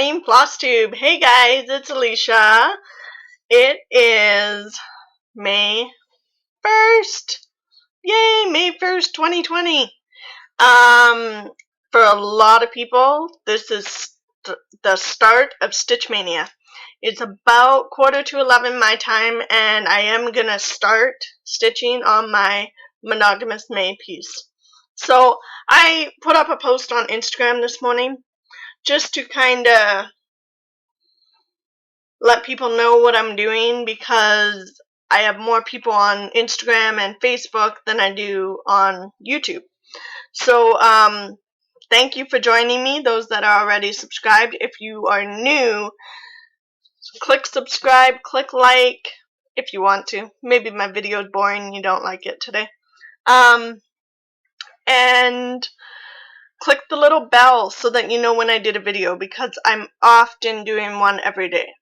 morning, Flosstube. Hey guys, it's Alicia. It is May 1st. Yay, May 1st, 2020. For a lot of people, this is the start of Stitch Mania. It's about 10:45 my time, and I am gonna start stitching on my Monogamous May piece. So I put up a post on Instagram this morning just to kind of let people know what I'm doing, because I have more people on Instagram and Facebook than I do on YouTube. So thank you for joining me, those that are already subscribed. If you are new, click subscribe, click like if you want to. Maybe my video is boring and you don't like it today. And click the little bell so that you know when I did a video, because I'm often doing one every day,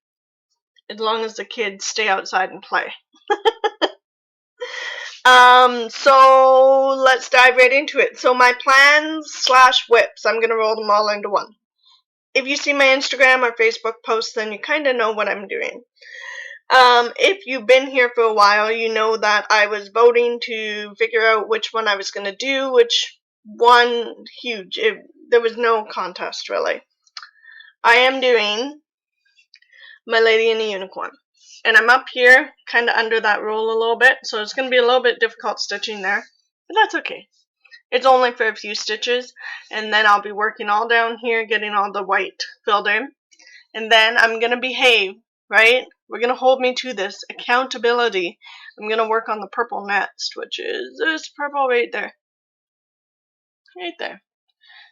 as long as the kids stay outside and play. So let's dive right into it. So my plans / whips, I'm going to roll them all into one. If you see my Instagram or Facebook posts, then you kind of know what I'm doing. If you've been here for a while, you know that I was voting to figure out which one I was going to do, which one huge. There was no contest, really. I am doing My Lady and the Unicorn. And I'm up here, kind of under that roll a little bit, so it's going to be a little bit difficult stitching there, but that's okay. It's only for a few stitches, and then I'll be working all down here, getting all the white filled in, and then I'm going to behave, right? We're going to hold me to this accountability. I'm going to work on the purple next, which is this purple right there. Right there.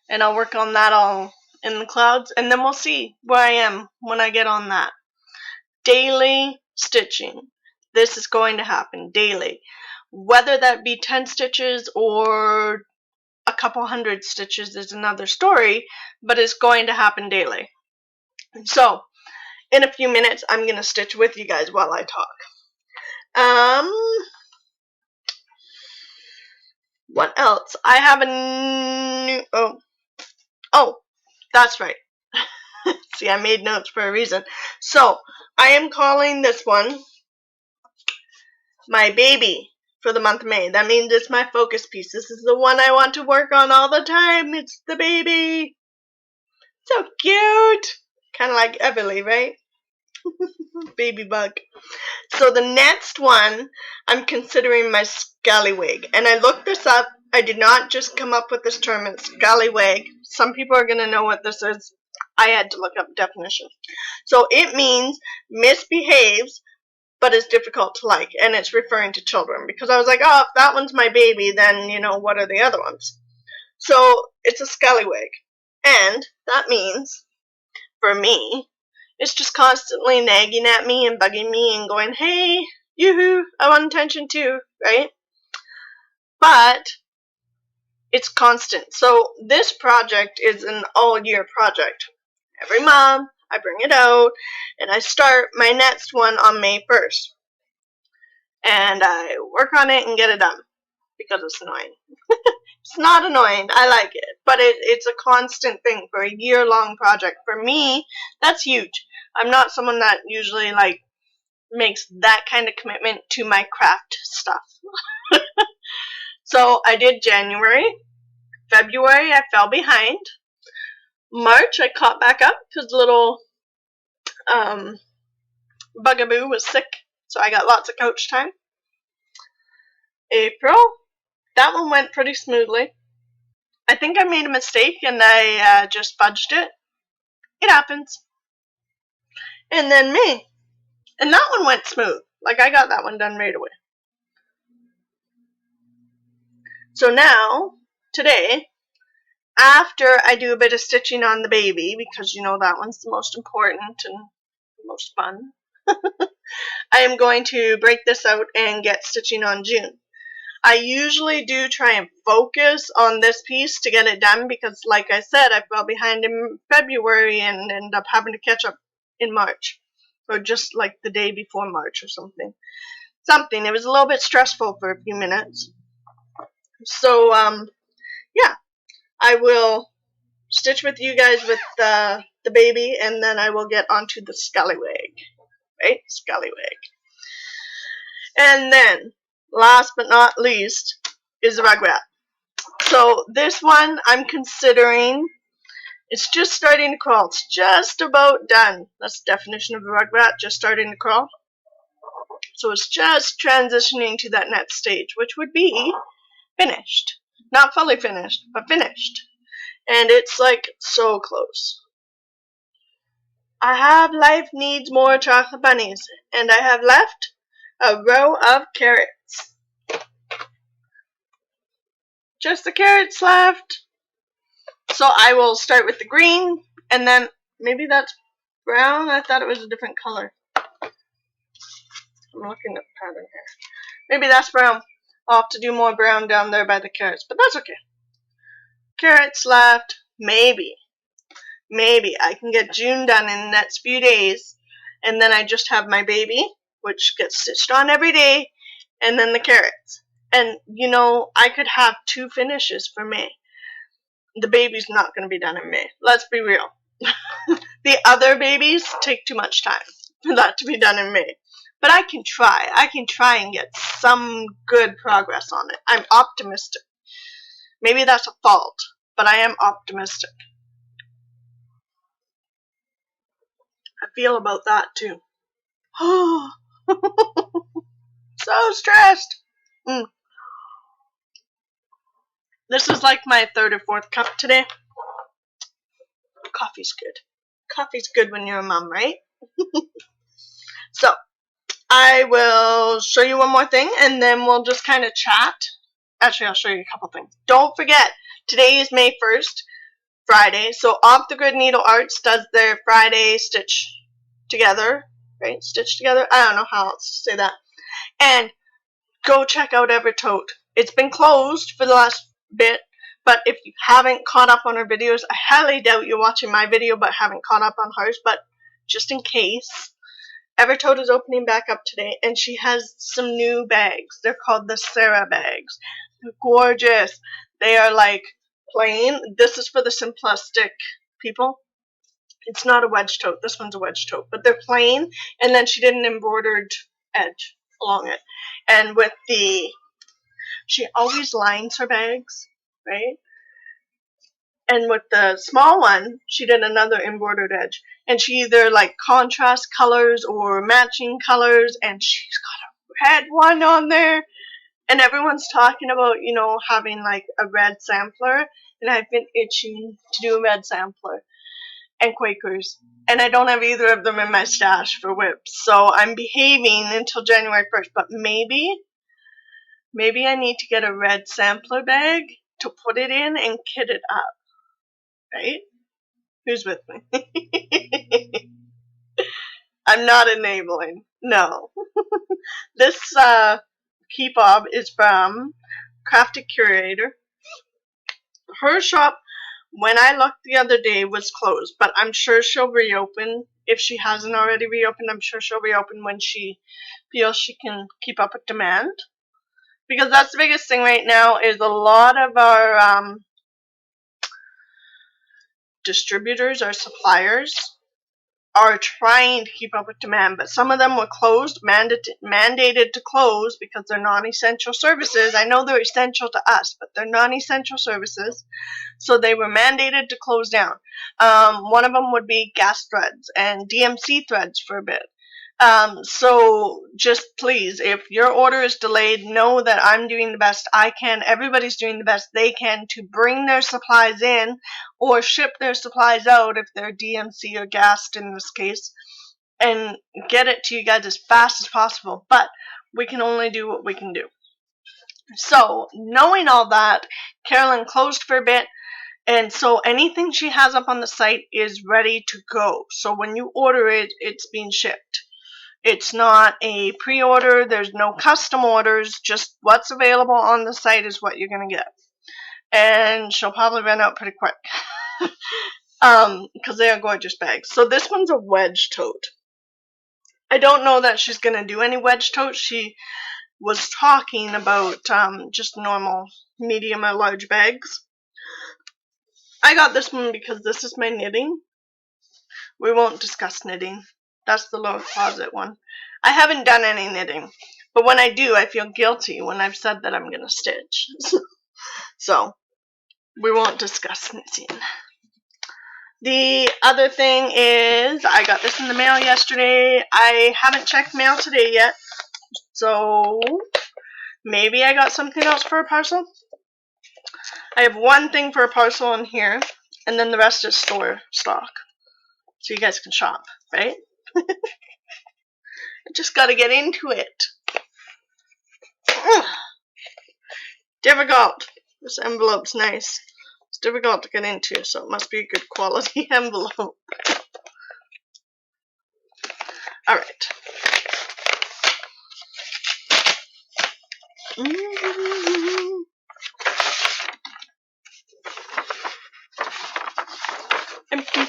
And I'll work on that all in the clouds, and then we'll see where I am when I get on that. Daily stitching. This is going to happen daily. Whether that be 10 stitches or a couple hundred stitches is another story, but it's going to happen daily. So, in a few minutes, I'm going to stitch with you guys while I talk. What else? I have a new... Oh, that's right. See, I made notes for a reason. So, I am calling this one my baby for the month of May. That means it's my focus piece. This is the one I want to work on all the time. It's the baby. So cute. Kind of like Everly, right? Baby bug. So the next one, I'm considering my scallywag. And I looked this up. I did not just come up with this term. It's scallywag. Some people are going to know what this is. I had to look up definition. So it means misbehaves, but is difficult to like, and it's referring to children, because I was like, oh, if that one's my baby, then, you know, what are the other ones? So it's a scallywag, and that means, for me, it's just constantly nagging at me and bugging me and going, hey, yoo-hoo, I want attention too, right? But it's constant. So this project is an all-year project. Every month, I bring it out, and I start my next one on May 1st. And I work on it and get it done, because it's annoying. It's not annoying. I like it. But it's a constant thing for a year-long project. For me, that's huge. I'm not someone that usually, like, makes that kind of commitment to my craft stuff. So I did January. February, I fell behind. March, I caught back up because little Bugaboo was sick, so I got lots of coach time. April, that one went pretty smoothly. I think I made a mistake and I just fudged it. It happens. And then May, and that one went smooth. Like, I got that one done right away. So now, today, after I do a bit of stitching on the baby, because you know that one's the most important and the most fun, I am going to break this out and get stitching on June. I usually do try and focus on this piece to get it done, because like I said, I fell behind in February and ended up having to catch up in March, or just like the day before March or something. It was a little bit stressful for a few minutes. So yeah, I will stitch with you guys with the baby, and then I will get onto the scallywag. Right? Scallywag. And then, last but not least, is the rugrat. So this one I'm considering, it's just starting to crawl. It's just about done. That's the definition of a rugrat, just starting to crawl. So it's just transitioning to that next stage, which would be finished. Not fully finished, but finished. And it's like so close. I have Life Needs More Chocolate Bunnies, and I have left a row of carrots. Just the carrots left. So I will start with the green, and then maybe that's brown. I thought it was a different color. I'm looking at the pattern here. Maybe that's brown. I'll have to do more brown down there by the carrots, but that's okay. Carrots left. Maybe I can get June done in the next few days, and then I just have my baby, which gets stitched on every day, and then the carrots. And, you know, I could have 2 finishes for May. The baby's not going to be done in May. Let's be real. The other babies take too much time for that to be done in May. But I can try. I can try and get some good progress on it. I'm optimistic. Maybe that's a fault, but I am optimistic. I feel about that too. Oh, so stressed. This is like my 3rd or 4th cup today. Coffee's good. Coffee's good when you're a mom, right? So, I will show you one more thing, and then we'll just kind of chat. Actually, I'll show you a couple things. Don't forget, today is May 1st, Friday. So, Off the Grid Needle Arts does their Friday stitch together. Right? Stitch together. I don't know how else to say that. And go check out Evertote. It's been closed for the last bit, but if you haven't caught up on her videos, I highly doubt you're watching my video but haven't caught up on hers, but just in case, Evertote is opening back up today, and she has some new bags. They're called the Sarah bags. They're gorgeous. They are like plain. This is for the simplistic people. It's not a wedge tote. This one's a wedge tote, but they're plain, and then she did an embroidered edge along it. And with she always lines her bags, right? And with the small one, she did another embroidered edge. And she either like contrast colors or matching colors, and she's got a red one on there. And everyone's talking about, you know, having like a red sampler, and I've been itching to do a red sampler. And Quakers. And I don't have either of them in my stash for whips. So I'm behaving until January 1st. But maybe I need to get a red sampler bag to put it in and kit it up. Right? Who's with me? I'm not enabling. No. This Kickoff is from Crafted Curator. Her shop, when I looked the other day, was closed, but I'm sure she'll reopen. If she hasn't already reopened, I'm sure she'll reopen when she feels she can keep up with demand. Because that's the biggest thing right now, is a lot of our distributors, our suppliers, are trying to keep up with demand, but some of them were closed, mandated to close because they're non-essential services. I know they're essential to us, but they're non-essential services, so they were mandated to close down. One of them would be gas threads and DMC threads for a bit. So just please, if your order is delayed, know that I'm doing the best I can. Everybody's doing the best they can to bring their supplies in or ship their supplies out if they're DMC or gassed in this case, and get it to you guys as fast as possible. But we can only do what we can do. So, knowing all that, Carolyn closed for a bit, and so anything she has up on the site is ready to go. So when you order it, it's being shipped. It's not a pre-order, there's no custom orders, just what's available on the site is what you're going to get. And she'll probably run out pretty quick. Because they are gorgeous bags. So this one's a wedge tote. I don't know that she's going to do any wedge totes. She was talking about just normal medium or large bags. I got this one because this is my knitting. We won't discuss knitting. That's the low closet one. I haven't done any knitting, but when I do, I feel guilty when I've said that I'm gonna stitch. So we won't discuss knitting. The other thing is, I got this in the mail yesterday. I haven't checked mail today yet, so maybe I got something else for a parcel. I have one thing for a parcel in here, and then the rest is store stock, so you guys can shop, right? I just gotta get into it. Difficult. This envelope's nice. It's difficult to get into, so it must be a good quality envelope. Alright. Empty.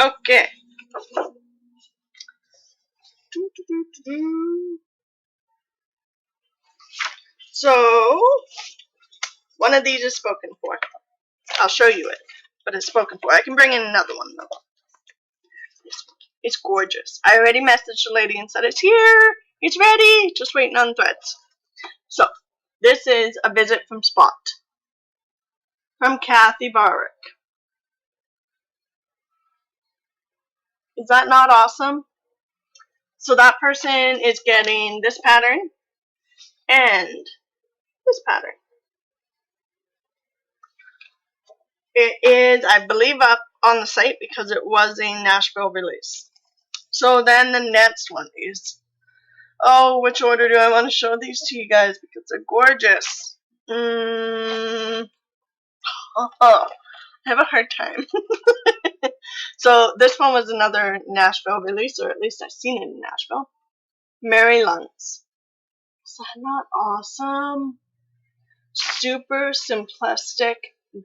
Okay. So, one of these is spoken for. I'll show you it, but it's spoken for. I can bring in another one, though. It's gorgeous. I already messaged the lady and said it's here. It's ready. Just waiting on threads. So, this is a visit from Spot. From Kathy Barrick. Is that not awesome? So that person is getting this pattern and this pattern. It is, I believe, up on the site because it was a Nashville release. So then the next one is, oh, which order do I want to show these to you guys because they're gorgeous? I have a hard time. So this one was another Nashville release, or at least I've seen it in Nashville. Mary Luntz. Is that not awesome? Super simplistic,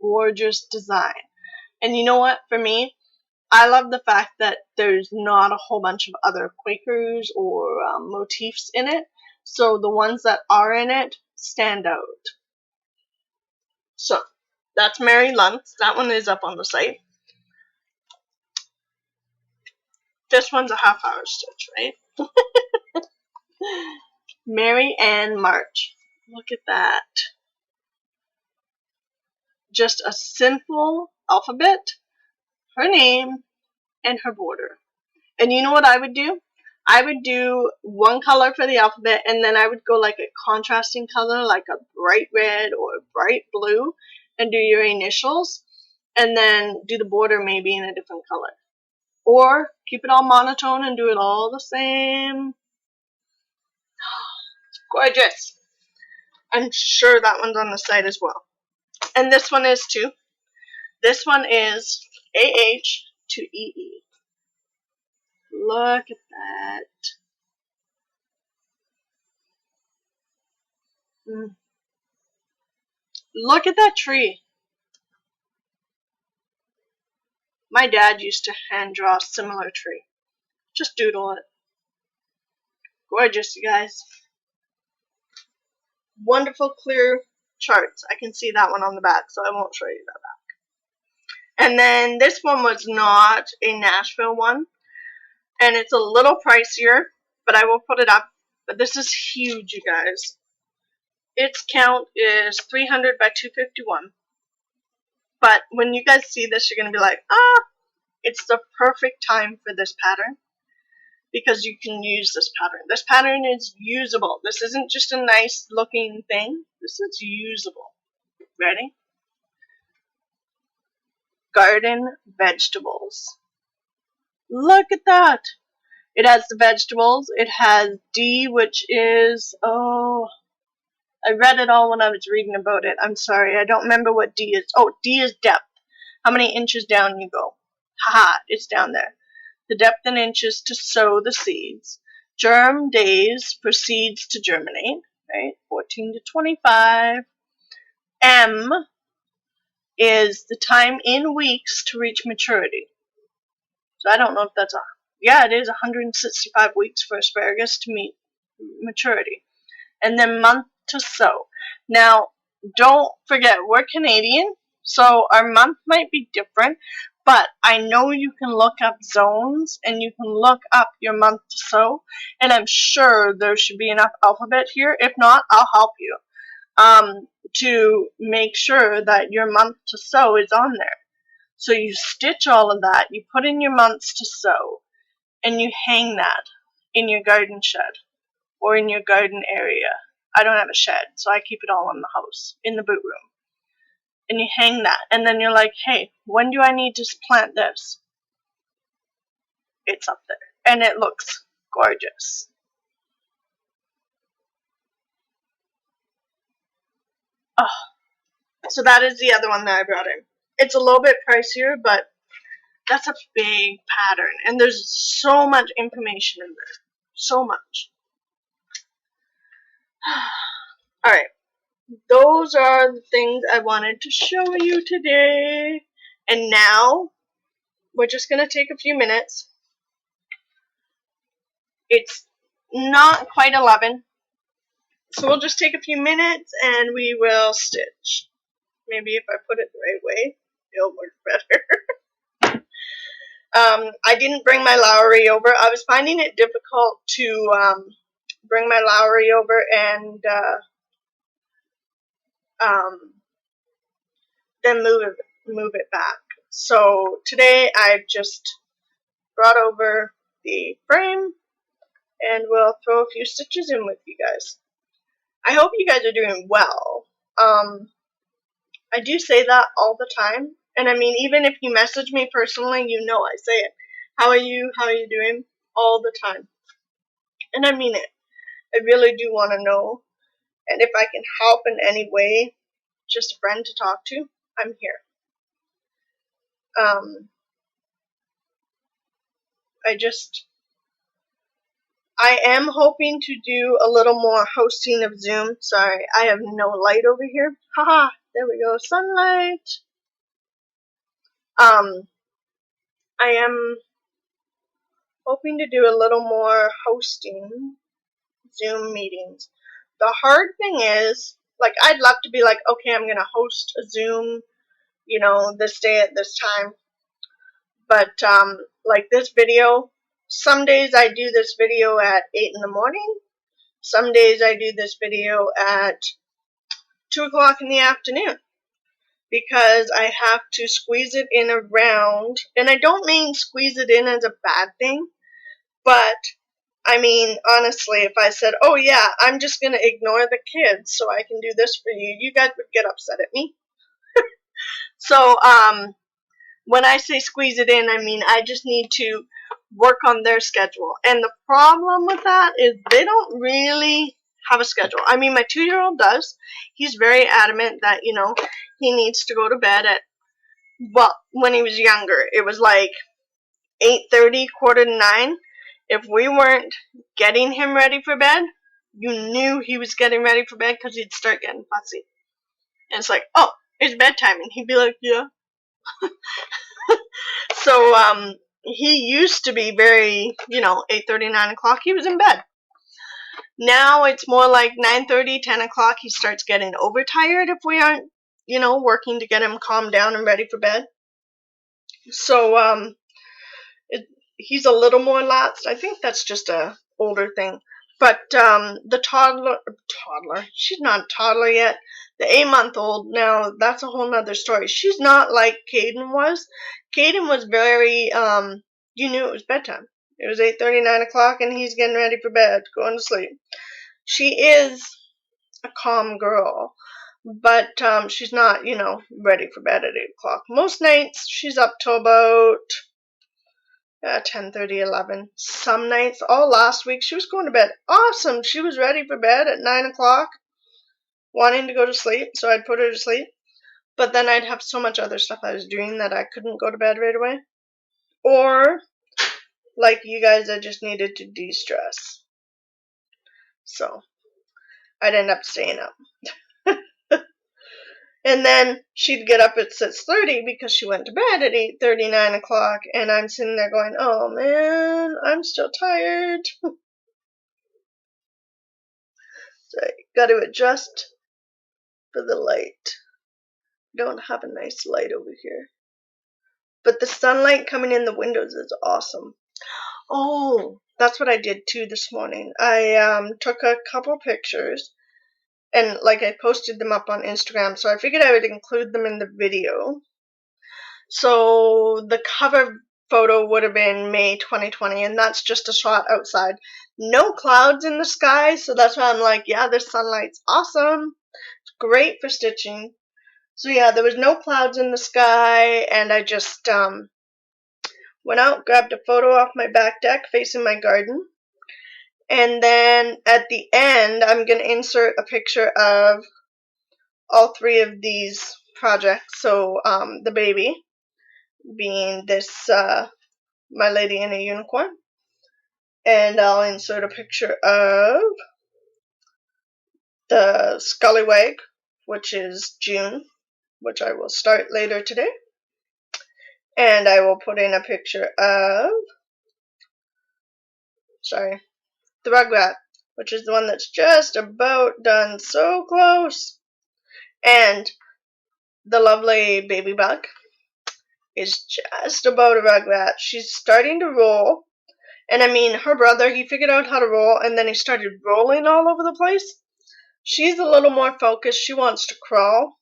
gorgeous design. And you know what? For me, I love the fact that there's not a whole bunch of other Quakers or motifs in it. So the ones that are in it stand out. So that's Mary Luntz. That one is up on the site. This one's a half-hour stitch, right? Mary Ann March. Look at that. Just a simple alphabet, her name, and her border. And you know what I would do? I would do one color for the alphabet, and then I would go like a contrasting color, like a bright red or a bright blue, and do your initials, and then do the border maybe in a different color. Or keep it all monotone and do it all the same. It's gorgeous. I'm sure that one's on the site as well. And this one is too. This one is AH to EE. Look at that. Look at that tree. My dad used to hand draw a similar tree. Just doodle it. Gorgeous, you guys. Wonderful clear charts. I can see that one on the back, so I won't show you that back. And then this one was not a Nashville one. And it's a little pricier, but I will put it up. But this is huge, you guys. Its count is 300 by 251. But when you guys see this, you're going to be like, it's the perfect time for this pattern. Because you can use this pattern. This pattern is usable. This isn't just a nice looking thing. This is usable. Ready? Garden vegetables. Look at that. It has the vegetables. It has D, which is, I read it all when I was reading about it. I'm sorry. I don't remember what D is. Oh, D is depth. How many inches down you go. Haha, it's down there. The depth in inches to sow the seeds. Germ days for seeds to germinate, right? 14 to 25. M is the time in weeks to reach maturity. So I don't know if that's it is 165 weeks for asparagus to meet maturity. And then month to sew. Now, don't forget, we're Canadian, so our month might be different, but I know you can look up zones and you can look up your month to sew, and I'm sure there should be enough alphabet here. If not, I'll help you to make sure that your month to sew is on there. So you stitch all of that, you put in your months to sew, and you hang that in your garden shed or in your garden area. I don't have a shed, so I keep it all in the house, in the boot room. And you hang that, and then you're like, hey, when do I need to plant this? It's up there, and it looks gorgeous. Oh, so that is the other one that I brought in. It's a little bit pricier, but that's a big pattern, and there's so much information in there. So much. Alright, those are the things I wanted to show you today. And now, we're just going to take a few minutes. It's not quite 11, so we'll just take a few minutes and we will stitch. Maybe if I put it the right way, it'll work better. I didn't bring my Lowry over. I was finding it difficult to bring my Lowry over and then move it back. So today I've just brought over the frame and we'll throw a few stitches in with you guys. I hope you guys are doing well. I do say that all the time, and I mean, even if you message me personally, you know I say it. How are you? How are you doing? All the time. And I mean it. I really do want to know, and if I can help in any way, just a friend to talk to, I'm here. I am hoping to do a little more hosting of Zoom. Sorry, I have no light over here. Haha, there we go, sunlight. I am hoping to do a little more hosting Zoom meetings. The hard thing is, like, I'd love to be like, okay, I'm going to host a Zoom, you know, this day at this time. But, like this video, some days I do this video at 8 in the morning. Some days I do this video at 2 o'clock in the afternoon. Because I have to squeeze it in around, and I don't mean squeeze it in as a bad thing, but I mean, honestly, if I said, oh yeah, I'm just going to ignore the kids so I can do this for you, you guys would get upset at me. So, when I say squeeze it in, I mean I just need to work on their schedule. And the problem with that is they don't really have a schedule. I mean, my 2-year-old does. He's very adamant that, you know, he needs to go to bed at, well, when he was younger, it was like 8:30, 8:45. If we weren't getting him ready for bed, you knew he was getting ready for bed because he'd start getting fussy. And it's like, oh, it's bedtime. And he'd be like, yeah. So, he used to be very, you know, 8:30, 9 o'clock, he was in bed. Now it's more like 9:30, 10 o'clock, he starts getting overtired if we aren't, you know, working to get him calmed down and ready for bed. So, he's a little more laxed. I think that's just a older thing. But the toddler, she's not a toddler yet. The 8-month-old, now that's a whole nother story. She's not like Caden was. Caden was very, you knew it was bedtime. It was 8:30, 9 o'clock, and he's getting ready for bed, going to sleep. She is a calm girl, but she's not, you know, ready for bed at 8 o'clock. Most nights she's up till about 10:30, 11. Some nights, last week, she was going to bed. Awesome. She was ready for bed at 9 o'clock, wanting to go to sleep, so I'd put her to sleep. But then I'd have so much other stuff I was doing that I couldn't go to bed right away. Or, like you guys, I just needed to de-stress. So, I'd end up staying up. And then she'd get up at 6:30 because she went to bed at 8:30, 9 o'clock, and I'm sitting there going, oh man, I'm still tired. So I got to adjust for the light. Don't have a nice light over here. But the sunlight coming in the windows is awesome. Oh, that's what I did too this morning. I took a couple pictures and like I posted them up on Instagram, so I figured I would include them in the video. So the cover photo would have been May 2020, and that's just a shot outside. No clouds in the sky, so that's why I'm like, yeah, the sunlight's awesome. It's great for stitching. So yeah, there was no clouds in the sky, and I just went out, grabbed a photo off my back deck facing my garden. And then at the end, I'm going to insert a picture of all three of these projects. So the baby being this My Lady in a Unicorn. And I'll insert a picture of the Scallywag, which is June, which I will start later today. And I will put in a picture of, the Rugrat, which is the one that's just about done, so close. And the lovely Baby Bug is just about a Rugrat. She's starting to roll. And I mean, her brother, he figured out how to roll, and then he started rolling all over the place. She's a little more focused. She wants to crawl.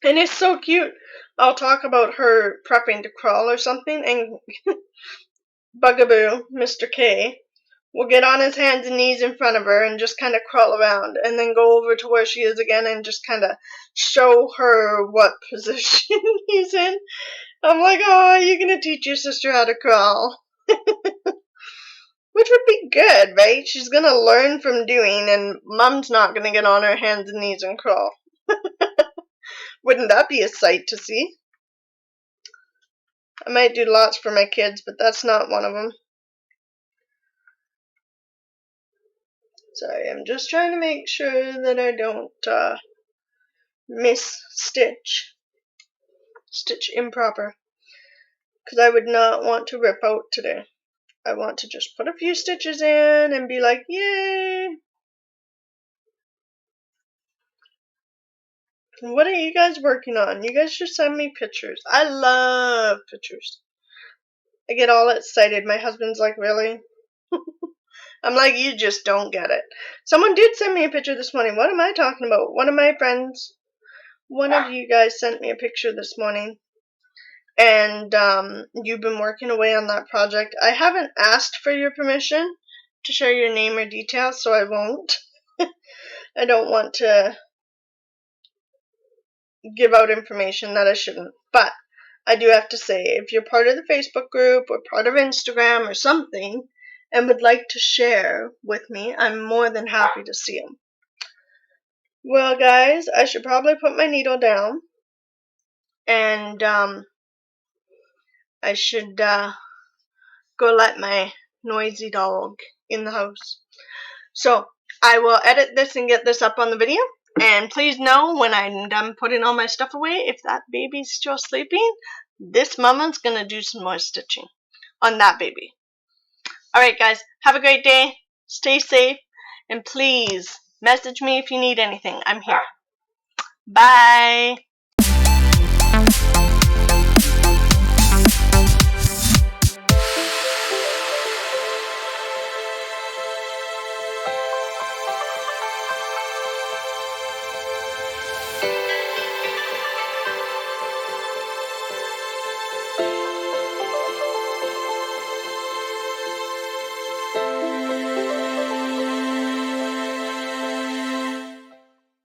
And it's so cute. I'll talk about her prepping to crawl or something, and Bugaboo, Mr. K, will get on his hands and knees in front of her and just kind of crawl around, and then go over to where she is again and just kind of show her what position he's in. I'm like, oh, you're going to teach your sister how to crawl. Which would be good, right? She's going to learn from doing, and Mom's not going to get on her hands and knees and crawl. Wouldn't that be a sight to see? I might do lots for my kids, but that's not one of them. Sorry, I'm just trying to make sure that I don't miss stitch improper, because I would not want to rip out today. I want to just put a few stitches in and be like, yay! What are you guys working on? You guys should send me pictures. I love pictures. I get all excited. My husband's like, really? I'm like, you just don't get it. Someone did send me a picture this morning. What am I talking about? One of my friends, one of you guys sent me a picture this morning. And you've been working away on that project. I haven't asked for your permission to share your name or details, so I won't. I don't want to give out information that I shouldn't. But I do have to say, if you're part of the Facebook group or part of Instagram or something and would like to share with me, I'm more than happy to see them. Well, guys, I should probably put my needle down, and I should go let my noisy dog in the house. So I will edit this and get this up on the video. And please know when I'm done putting all my stuff away, if that baby's still sleeping, this mama's going to do some more stitching on that baby. Alright guys, have a great day. Stay safe. And please message me if you need anything. I'm here. Bye.